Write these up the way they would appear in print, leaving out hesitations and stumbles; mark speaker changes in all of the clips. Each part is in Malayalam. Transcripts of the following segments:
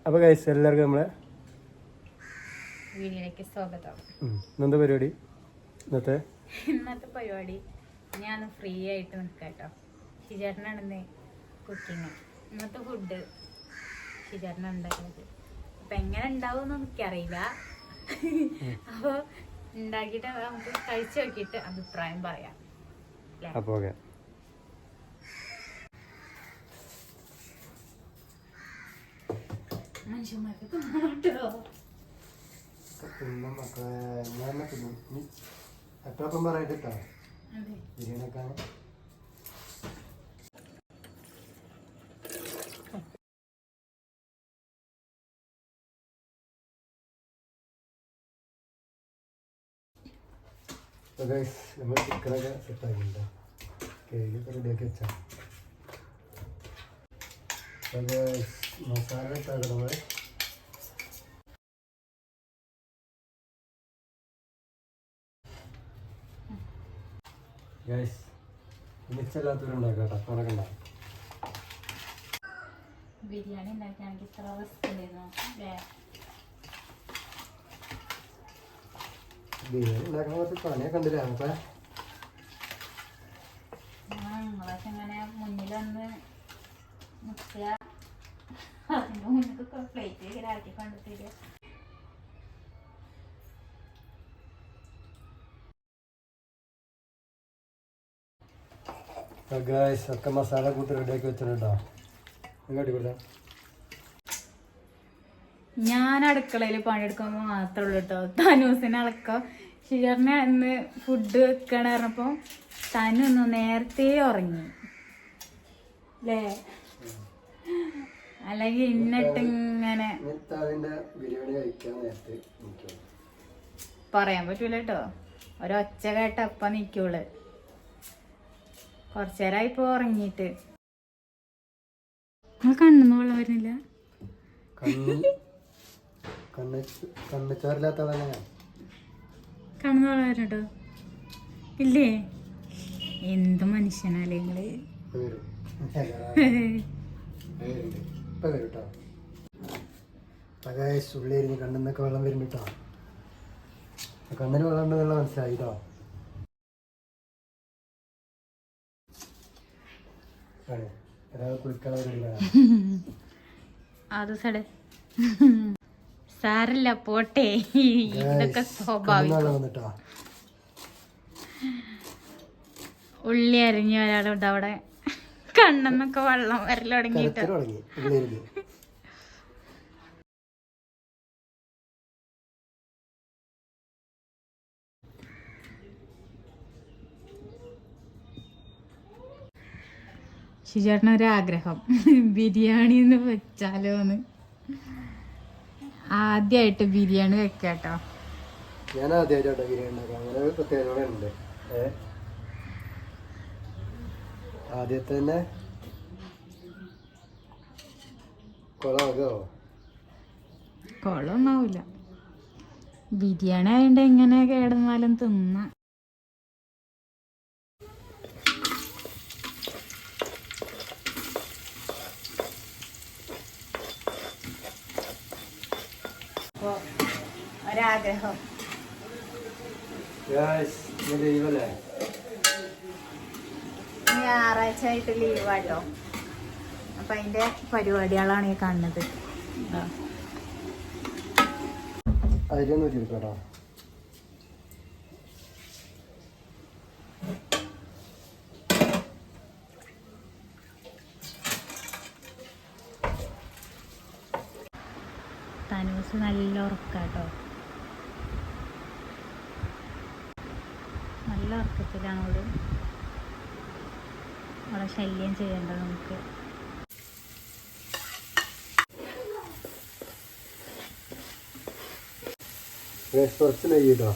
Speaker 1: അപ്പോൾ ഗൈസ് എല്ലാവർക്കും നമ്മളെ
Speaker 2: വീഡിയോയിലേക്ക് സ്വാഗതം.
Speaker 1: ഇന്നത്തെ പരിപാടി
Speaker 2: ഇന്നത്തെ പരിപാടി ഞാൻ ഫ്രീ ആയിട്ട് നിൽക്കാം കേട്ടോ. ഷിജേട്ടനാണെന്ന് കുക്കിങ്. ഇന്നത്തെ ഫുഡ് ഷിജേട്ടനാണ് ഉണ്ടാക്കുന്നത്. അപ്പം എങ്ങനെ ഉണ്ടാവുമെന്ന് എനിക്കറിയില്ല. അപ്പോൾ ഉണ്ടാക്കിയിട്ട് നമുക്ക് കഴിച്ചു നോക്കിയിട്ട് അഭിപ്രായം പറയാം.
Speaker 1: അപ്പോൾ ഓക്കെ.
Speaker 2: മനുഷ്യന്മാർക്ക് തിന്നോട്ടോ.
Speaker 1: എപ്പോഴപ്പം പറയട്ടോ ബിരിയാണിയൊക്കെ നമ്മൾ ചിക്കനൊക്കെ സെറ്റാക്കിയിട്ടുണ്ടോ കേക്കൊക്കെ റെഡിയാക്കി വെച്ചാൽ മസാല ഇട്ടാക്കണം. ഗൈസ് മിച്ചല്ലാത്തവരുണ്ടാക്കാം ടപ്പറൊക്കെ ഉണ്ടാകും.
Speaker 2: ബിരിയാണി ഉണ്ടാക്കുകയാണെങ്കിൽ ഇത്ര റിസ്ക് ഉണ്ടായിരുന്നു അല്ലേ?
Speaker 1: ബിരിയാണി ഉണ്ടാക്കാൻ കുറച്ച് പണിയൊക്കെ ഉണ്ടല്ലേ? അപ്പം
Speaker 2: നിങ്ങളൊക്കെ ഇങ്ങനെ മുന്നിൽ വന്ന് നിൽക്കുക, അതിൻ്റെ മുന്നിൽ പ്ലേറ്റ് ഇതാക്കി കൊണ്ടുത്തരിക.
Speaker 1: ഗൈസ് ഒക്കെ മസാല കൂട്ടി റെഡിയാക്കി വെച്ചിട്ടുണ്ടോ? അടിപൊളിയാ.
Speaker 2: ഞാൻ അടുക്കളയിൽ പണിയെടുക്കുമ്പോൾ മാത്രമേ ഉള്ളൂ കേട്ടോ. തനൂസിനെ അളക്കം ഷിജറിനെ ഇന്ന് ഫുഡ് വെക്കണം പറഞ്ഞപ്പോൾ തനൊന്ന് നേരത്തെ ഉറങ്ങി അല്ലേ? അല്ലെങ്കിൽ ഇന്നിട്ട് ഇങ്ങനെ പറയാൻ പറ്റൂല കേട്ടോ. ഒരൊച്ച കേട്ട അപ്പം നിൽക്കുള്ളു. കുറച്ചു നേരമായി ഇപ്പോൾ ഉറങ്ങിയിട്ട്. നിങ്ങൾ കണ്ണിന്ന് വെള്ളം വരുന്നില്ല? കണ്ണിന്ന് വെള്ളം വരുന്നുണ്ടോ? ഇല്ലേ? എന്ത് മനുഷ്യനല്ലേ നിങ്ങള്.
Speaker 1: ഉള്ളിൽ കണ്ണിന്നൊക്കെ വെള്ളം വരുന്നുട്ടോ. കണ്ണിന് വെള്ളം ഉണ്ടെന്നുള്ള മനസ്സിലായിട്ടോ.
Speaker 2: അത് സാരല്ല പോട്ടെ, ഇതൊക്കെ സ്വാഭാവികം. ഉള്ളി അരിഞ്ഞ ഒരാളുണ്ട് അവിടെ. കണ്ണെന്നൊക്കെ വെള്ളം വരൽ തുടങ്ങിയിട്ട് ഷിജേട്ടനൊരാഗ്രഹം ബിരിയാണി ഒന്ന് വെച്ചാലോ എന്ന്. ആദ്യമായിട്ട് ബിരിയാണി വെക്കാട്ടോ.
Speaker 1: ഞാൻ ആദ്യമായിട്ടോ ബിരിയാണി ഉണ്ടാക്കാം. അങ്ങനെ ഒരു പ്രത്യേകത ഉണ്ട്. ആദ്യത്തെ തന്നെ
Speaker 2: കൊളൊന്നാവൂല. ബിരിയാണി ആയതുകൊണ്ട് എങ്ങനെ കേടന്നാലും തിന്നാം. ഒരാഗ്രഹം. ഞായറാഴ്ച ആയിട്ട് ലീവാട്ടോ. അപ്പൊ അതിന്റെ പരിപാടികളാണ് ഈ കാണുന്നത്. തനൂസ് നല്ല ഉറക്കാട്ടോ. നല്ല ഉറക്കത്തിലാണ് അവള്. അവളെ ശല്യം ചെയ്യണ്ട നമുക്ക്.
Speaker 1: കുറച്ച് നെയ്യിട്ടോ.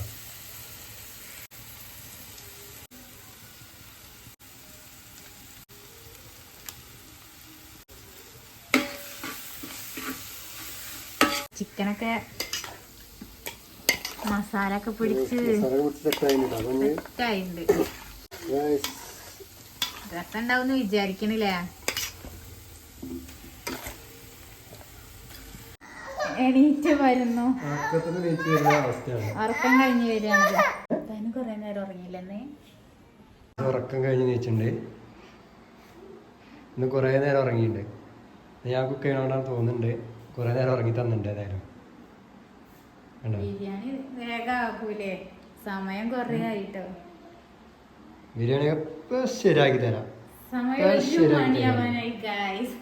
Speaker 2: ചിക്കനൊക്കെ മസാല ഒക്കെ പിടിച്ച് സെറ്റായിട്ടുണ്ട്. രസം ഉണ്ടാവും വിചാരിക്കണില്ലേ? എണീറ്റ് വരുന്നു.
Speaker 1: ഉറക്കത്തിന് നീച്ച് വരുന്ന അവസ്ഥയാണ്.
Speaker 2: ഉറക്കം കഴിഞ്ഞ് വരികയാണ്. തനു കുറെ നേരം ഉറങ്ങിയില്ലെന്നേ.
Speaker 1: ഉറക്കം കഴിഞ്ഞ് നീച്ചുണ്ട്. ഇന്ന് കുറേ നേരം ഉറങ്ങിയിട്ടുണ്ട്. ഞാൻ കുക്ക് ചെയ്യണോണ്ടാണ് തോന്നുന്നുണ്ട്. കുറേ നേരം ഉറങ്ങി തന്നിട്ടുണ്ട് ഏതായാലും.
Speaker 2: ബിരിയാണി വേഗം ആക്കൂലേ? സമയം കുറേ ആയിട്ടോ.
Speaker 1: ബിരിയാണി ശരിയാക്കി തരാം.
Speaker 2: സമയം 1 മണിയാവാനായി ഗൈസ്.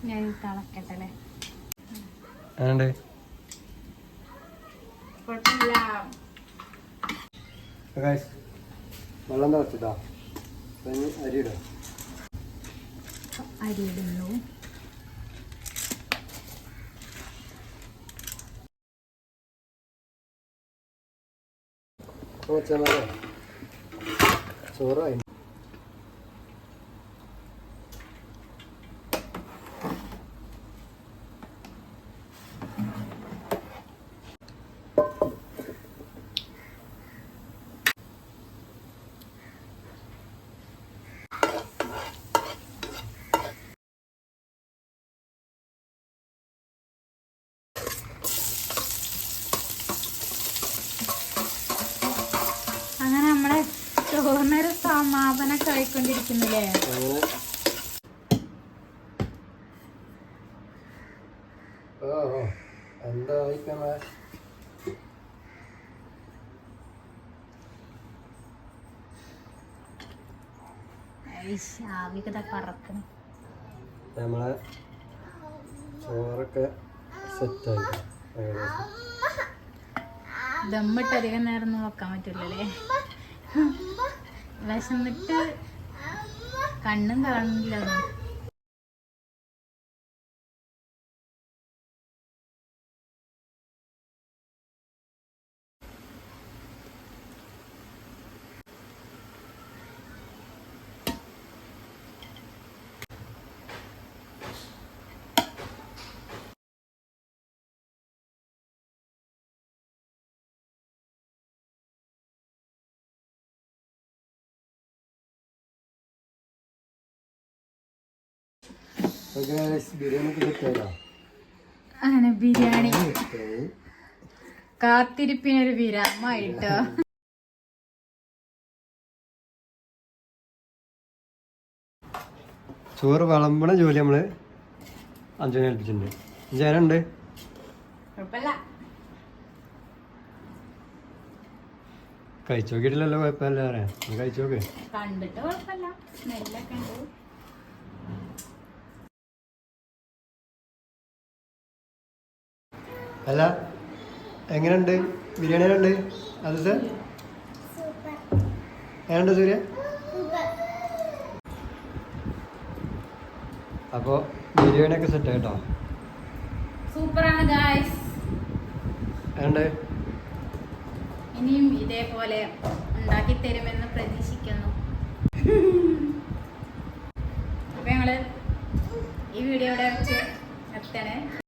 Speaker 2: ഞാൻ തിളക്കട്ടല്ലേ? കുഴപ്പമില്ല.
Speaker 1: വെള്ളം തിളച്ചിട്ടാ അരിയിടാം.
Speaker 2: അരിയിടുന്നു.
Speaker 1: ചോറായി.
Speaker 2: അങ്ങനെ നമ്മളെ ചോറിനൊരു സമാപനമൊക്കെ ആയിക്കൊണ്ടിരിക്കുന്നില്ലേ?
Speaker 1: എന്താ
Speaker 2: ആവികത പറക്കണം.
Speaker 1: നമ്മളെ ചോറൊക്കെ സെറ്റായി.
Speaker 2: ദമ്മിട്ട് അധികം നേരം ഒന്നും വെക്കാൻ പറ്റില്ലല്ലേ? വിശന്നിട്ട് കണ്ണും കാണില്ല. അങ്ങനെ ബിരിയാണി കാത്തിരിപ്പിനൊരു വിരാമായിട്ടോ.
Speaker 1: ചോറ് വിളമ്പണ ജോലി നമ്മള് അഞ്ചുനെ ഏൽപ്പിച്ചിട്ടുണ്ട്. ജനുണ്ട് കഴിച്ചു നോക്കിയിട്ടില്ലല്ലോ. കുഴപ്പമില്ല പറയാം. കഴിച്ചു നോക്ക്.
Speaker 2: കണ്ടിട്ട് കുഴപ്പമില്ല. സ്മെല്ലൊക്കെ ഉണ്ട്.
Speaker 1: അല്ല എങ്ങനെയുണ്ട് ബിരിയാണി? ഉണ്ട് അത് സാർ എങ്ങനെയുണ്ട് സൂര്യ? അപ്പോൾ ബിരിയാണിയൊക്കെ സെറ്റ് ആയിട്ടോ.
Speaker 2: സൂപ്പറാണ് ഗായ്സ്.
Speaker 1: എങ്ങനെയുണ്ട്?
Speaker 2: ഇനിയും ഇതേപോലെ ഉണ്ടാക്കി തരുമെന്ന് പ്രതീക്ഷിക്കുന്നു. അപ്പൊ ഞങ്ങള് ഈ വീഡിയോയുടെ നിർത്തണേ.